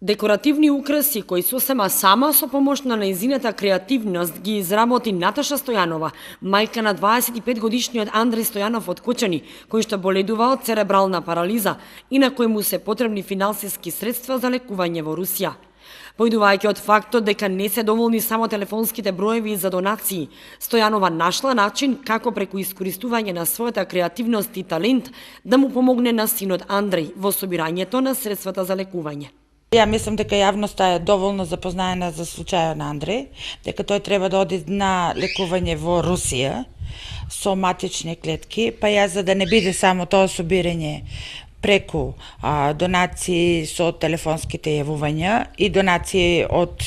Декоративни украси кои сосема сама со помош на нејзината креативност ги изработи Наташа Стојанова, мајка на 25-годишниот Андреј Стојанов од Кочани, кој што боледува од церебрална парализа и на кој му се потребни финансиски средства за лекување во Русија. Поидувајќи од фактот дека не се доволни само телефонските броеви за донации, Стојанова нашла начин како преку искористување на својата креативност и талент да му помогне на синот Андреј во собирањето на средствата за лекување. Ја мислам дека јавноста е доволно запознаена за случајот на Андреј, дека тој треба да оди на лекување во Русија со матични клетки, па ја за да не биде само тоа собирање преку донации со телефонските јавувања и донации од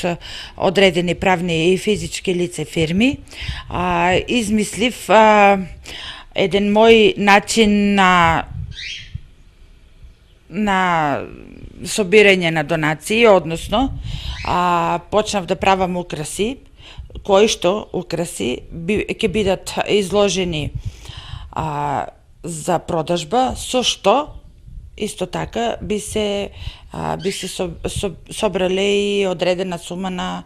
одредени правни и физички лица фирми, измислив еден мој начин на собирање на донации, односно почнав да правам украси, кои што украси ќе бидат изложени за продажба, со што исто така би се собрале и одредена сума на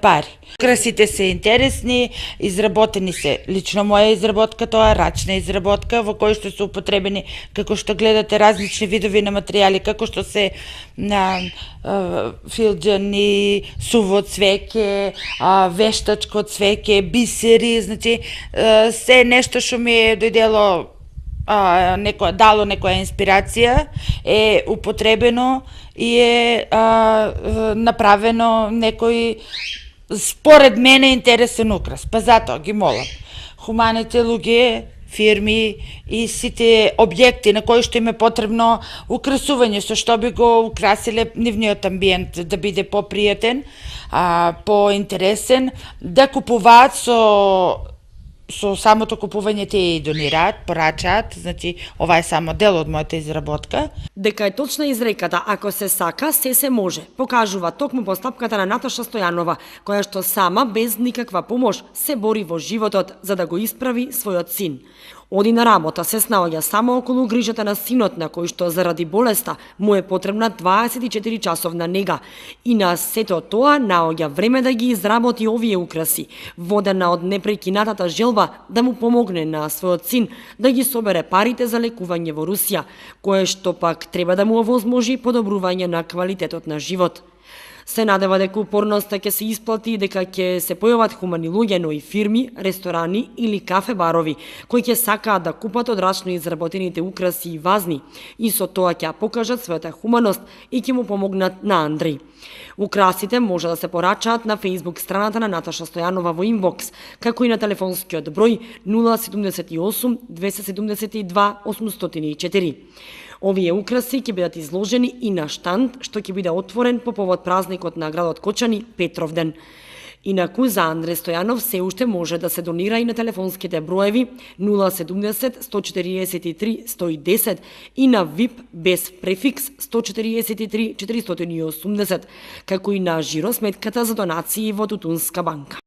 пари. Украсите се интересни, изработени се, лично моја изработка, тоа рачна изработка во кој што се употребени, како што гледате, различни видови на материјали, како што се филџани, суво цвеќе, вештачко цвеќе, бисери, значи се нешто што ми е дојдело дало некоја инспирација, е употребено и е направено некој според мене интересен украс. Па затоа ги молам хуманите луѓе, фирми и сите објекти на кои што им е потребно украсување, со што би го украсиле нивниот амбиент да биде попријатен, поинтересен, да купуваат со самото купување те и донираат, порачаат, значи ова е само дел од мојата изработка. Дека е точна изреката, ако се сака, се може, покажува токму постапката на Наташа Стојанова, која што сама, без никаква помош, се бори во животот за да го исправи својот син. Оди на работа, се снаоѓа само околу грижата на синот, на кој што заради болеста му е потребна 24 часовна нега. И на сето тоа наоѓа време да ги изработи овие украси, водена од непрекинатата желба да му помогне на својот син да ги собере парите за лекување во Русија, кое што пак треба да му овозможи подобрување на квалитетот на живот. Се надева дека упорноста ќе се исплати и дека ќе се појават хумани луѓе, но и фирми, ресторани или кафе-барови, кои ќе сакаат да купат од рачно изработените украси и вазни, и со тоа ќе покажат својата хуманост и ќе му помогнат на Андреј. Украсите може да се порачаат на Facebook страната на Наташа Стојанова во инбокс, како и на телефонскиот број 078 272 804. Овие украси ќе бидат изложени и на штанд што ќе биде отворен по повод празникот на градот Кочани, Петровден. Инаку за Андреј Стојанов се уште може да се донира и на телефонските броеви 070 143 110 и на ВИП без префикс 143 480, како и на жиросметката за донации во Тутунска банка.